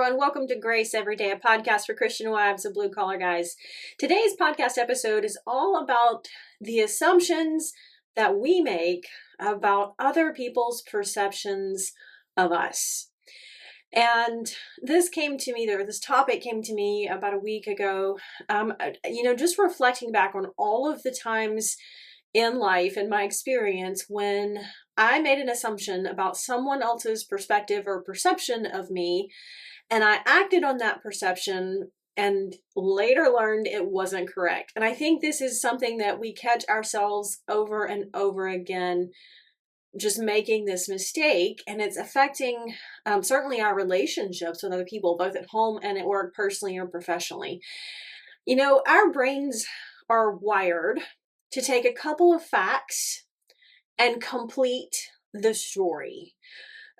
everyone. Welcome to Grace Every Day, a podcast for Christian wives of blue-collar guys. Today's podcast episode is all about the assumptions that we make about other people's perceptions of us. And this topic came to me about a week ago, just reflecting back on all of the times in life, in my experience, when I made an assumption about someone else's perspective or perception of me, and I acted on that perception and later learned it wasn't correct. And I think this is something that we catch ourselves over and over again, just making this mistake, and it's affecting certainly our relationships with other people, both at home and at work, personally or professionally. You know, our brains are wired to take a couple of facts and complete the story.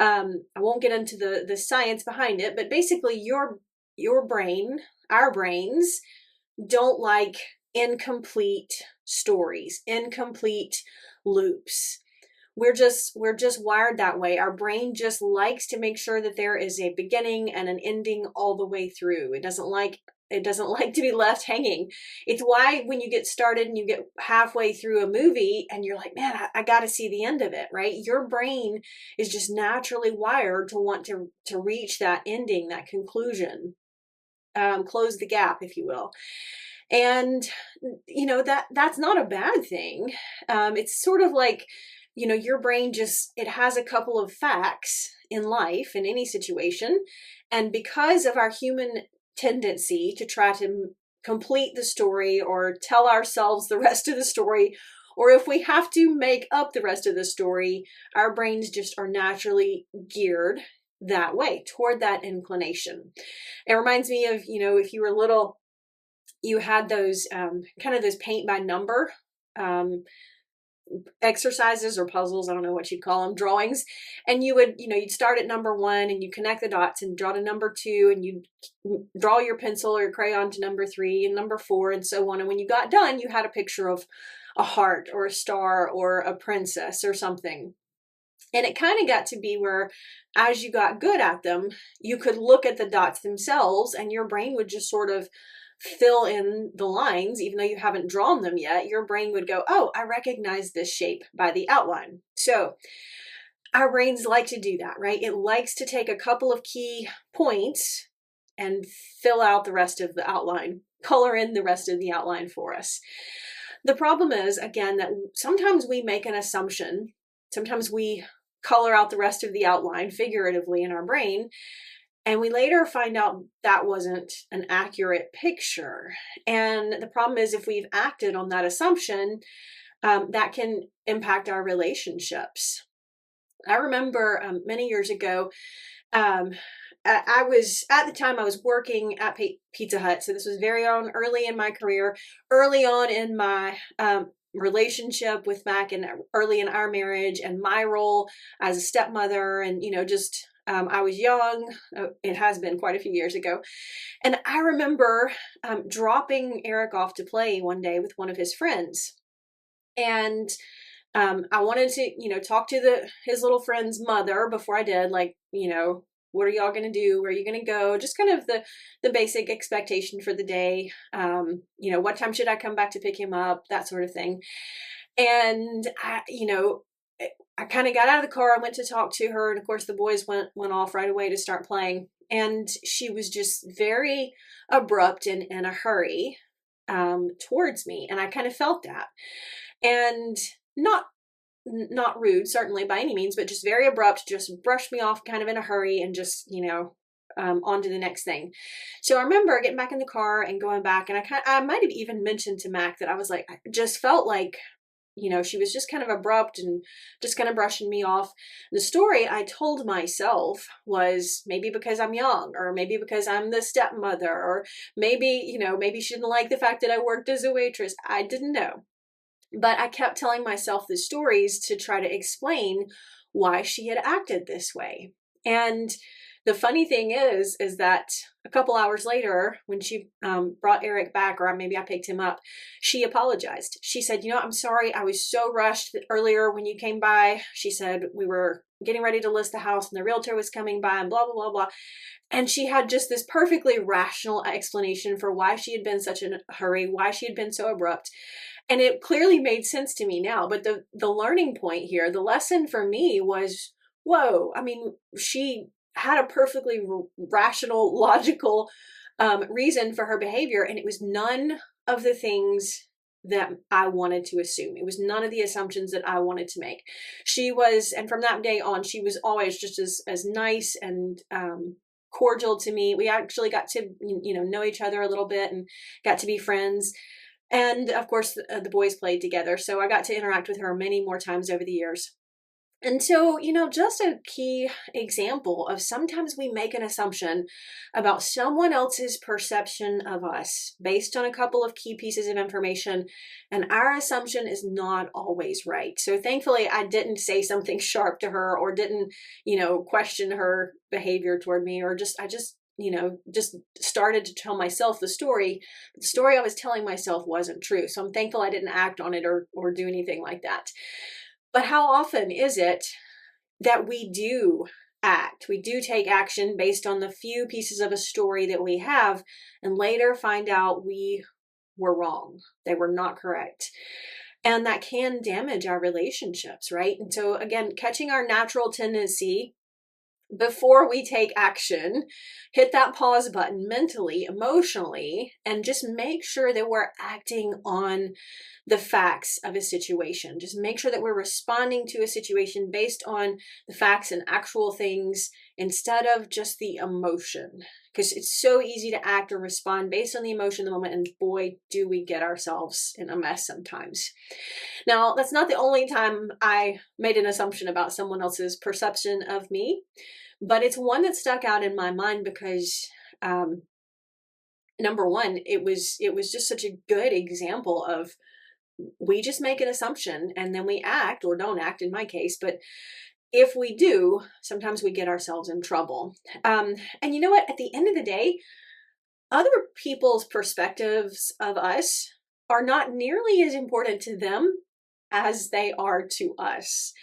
I won't get into the science behind it, but basically your brain, our brains, don't like incomplete stories, incomplete loops. We're just wired that way. Our brain just likes to make sure that there is a beginning and an ending all the way through. It doesn't like to be left hanging. It's why when you get started and you get halfway through a movie and you're like, man, I got to see the end of it, right? Your brain is just naturally wired to want to reach that ending, that conclusion, close the gap, if you will. And, that's not a bad thing. It's sort of like, your brain it has a couple of facts in life, in any situation. And because of our human tendency to try to complete the story or tell ourselves the rest of the story, or if we have to make up the rest of the story, our brains just are naturally geared that way, toward that inclination. It reminds me of, if you were little, you had those those paint by number exercises or puzzles, I don't know what you'd call them, drawings. And you would, you'd start at number 1 and you connect the dots and draw to number 2, and you'd draw your pencil or your crayon to number 3 and number 4 and so on. And when you got done, you had a picture of a heart or a star or a princess or something. And it kind of got to be where, as you got good at them, you could look at the dots themselves and your brain would just sort of fill in the lines. Even though you haven't drawn them yet, your brain would go, oh, I recognize this shape by the outline. So our brains like to do that, right? It likes to take a couple of key points and fill out the rest of the outline, color in the rest of the outline for us. The problem is, again, that sometimes we make an assumption. Sometimes we color out the rest of the outline figuratively in our brain, and we later find out that wasn't an accurate picture. And the problem is, if we've acted on that assumption, that can impact our relationships. I remember many years ago, I was working at Pizza Hut. So this was early in my career, early on in my relationship with Mac, and early in our marriage, and my role as a stepmother. And, I was young. It has been quite a few years ago. And I remember dropping Eric off to play one day with one of his friends. And I wanted to, talk to his little friend's mother before I did, like, what are y'all going to do? Where are you going to go? Just kind of the basic expectation for the day. What time should I come back to pick him up? That sort of thing. And I kind of got out of the car. I went to talk to her. And of course the boys went off right away to start playing. And she was just very abrupt and in a hurry towards me. And I kind of felt that. And not rude, certainly by any means, but just very abrupt, just brushed me off kind of in a hurry and just, on to the next thing. So I remember getting back in the car and going back, and I might have even mentioned to Mac that I was like, I just felt like, she was just kind of abrupt and just kind of brushing me off. The story I told myself was maybe because I'm young, or maybe because I'm the stepmother, or maybe, maybe she didn't like the fact that I worked as a waitress. I didn't know. But I kept telling myself the stories to try to explain why she had acted this way. And the funny thing is that a couple hours later, when she brought Eric back, or maybe I picked him up, she apologized. She said, I'm sorry. I was so rushed earlier when you came by. She said, we were getting ready to list the house and the realtor was coming by and blah, blah, blah, blah. And she had just this perfectly rational explanation for why she had been such a hurry, why she had been so abrupt. And it clearly made sense to me now. But the learning point here, the lesson for me was, whoa, I mean, she had a perfectly rational, logical reason for her behavior. And it was none of the things that I wanted to assume. It was none of the assumptions that I wanted to make. She was, and from that day on, she was always just as nice and cordial to me. We actually got to, know each other a little bit and got to be friends. And of course, the boys played together. So I got to interact with her many more times over the years. And so, just a key example of sometimes we make an assumption about someone else's perception of us based on a couple of key pieces of information, and our assumption is not always right. So thankfully, I didn't say something sharp to her or didn't, question her behavior toward me, or I just started to tell myself the story. The story I was telling myself wasn't true. So I'm thankful I didn't act on it or do anything like that. But how often is it that we do act? We do take action based on the few pieces of a story that we have, and later find out we were wrong. They were not correct. And that can damage our relationships, right? And so again, catching our natural tendency before we take action, hit that pause button mentally, emotionally, and just make sure that we're acting on the facts of a situation. Just make sure that we're responding to a situation based on the facts and actual things instead of just the emotion. Because it's so easy to act or respond based on the emotion of the moment, and boy, do we get ourselves in a mess sometimes. Now, that's not the only time I made an assumption about someone else's perception of me, but it's one that stuck out in my mind because, number one, it was just such a good example of we just make an assumption and then we act or don't act in my case, but if we do, sometimes we get ourselves in trouble. And you know what? At the end of the day, other people's perspectives of us are not nearly as important to them as they are to us.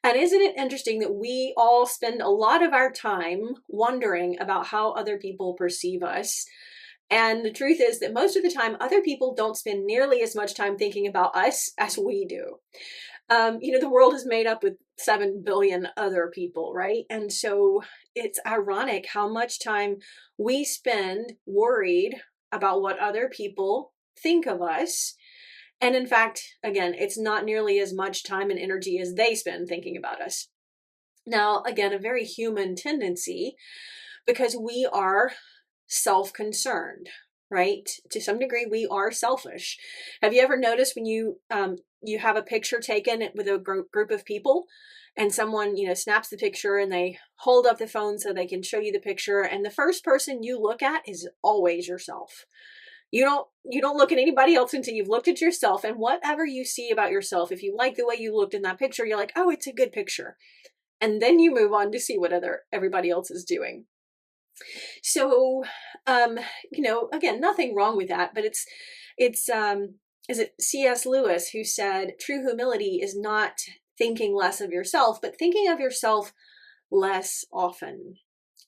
And isn't it interesting that we all spend a lot of our time wondering about how other people perceive us? And the truth is that most of the time, other people don't spend nearly as much time thinking about us as we do. The world is made up with 7 billion other people, right? And so it's ironic how much time we spend worried about what other people think of us. And in fact, again, it's not nearly as much time and energy as they spend thinking about us. Now, again, a very human tendency because we are self-concerned, right? To some degree, we are selfish. Have you ever noticed when you have a picture taken with a group of people and someone, snaps the picture and they hold up the phone so they can show you the picture, and the first person you look at is always yourself. You don't look at anybody else until you've looked at yourself, and whatever you see about yourself, if you like the way you looked in that picture, you're like, oh, it's a good picture. And then you move on to see what everybody else is doing. So, again, nothing wrong with that, but is it C.S. Lewis who said, true humility is not thinking less of yourself, but thinking of yourself less often,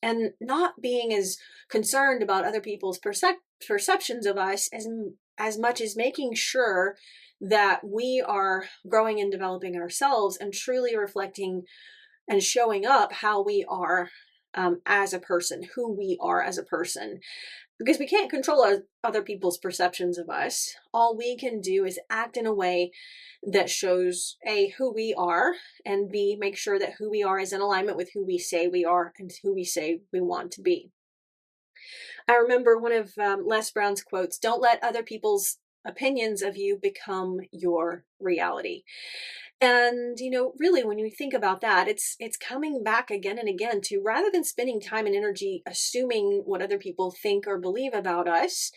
and not being as concerned about other people's perceptions of us as much as making sure that we are growing and developing ourselves and truly reflecting and showing up how we are as a person, who we are as a person. Because we can't control other people's perceptions of us. All we can do is act in a way that shows A, who we are, and B, make sure that who we are is in alignment with who we say we are and who we say we want to be. I remember one of Les Brown's quotes, don't let other people's opinions of you become your reality. And, really, when you think about that, it's coming back again and again to, rather than spending time and energy assuming what other people think or believe about us,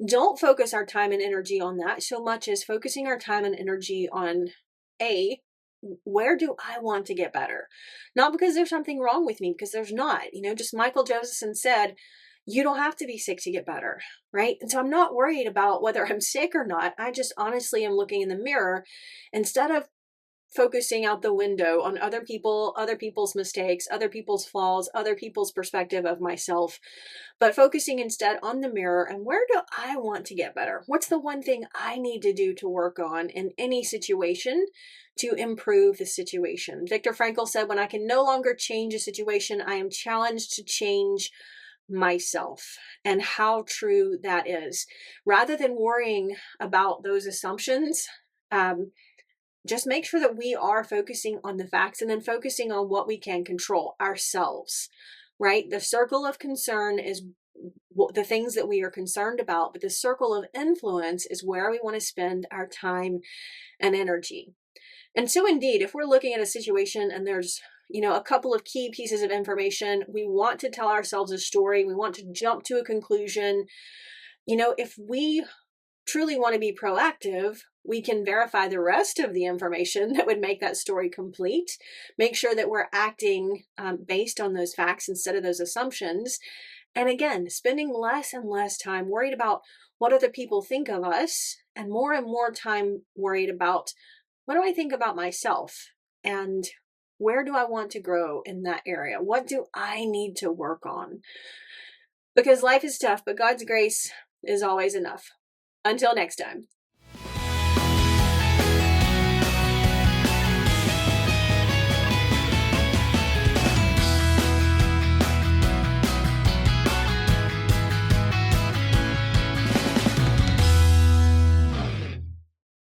don't focus our time and energy on that so much as focusing our time and energy on A, where do I want to get better? Not because there's something wrong with me, because there's not. Just Michael Josephson said, you don't have to be sick to get better, right? And so I'm not worried about whether I'm sick or not. I just honestly am looking in the mirror instead of focusing out the window on other people, other people's mistakes, other people's flaws, other people's perspective of myself, but focusing instead on the mirror and where do I want to get better? What's the one thing I need to do to work on in any situation to improve the situation? Viktor Frankl said, when I can no longer change a situation, I am challenged to change myself. And how true that is. Rather than worrying about those assumptions, just make sure that we are focusing on the facts and then focusing on what we can control ourselves, right? The circle of concern is the things that we are concerned about, but the circle of influence is where we want to spend our time and energy. And so indeed, if we're looking at a situation and there's a couple of key pieces of information, we want to tell ourselves a story, we want to jump to a conclusion. If we truly want to be proactive, we can verify the rest of the information that would make that story complete. Make sure that we're acting based on those facts instead of those assumptions. And again, spending less and less time worried about what other people think of us and more time worried about what do I think about myself and where do I want to grow in that area? What do I need to work on? Because life is tough, but God's grace is always enough. Until next time.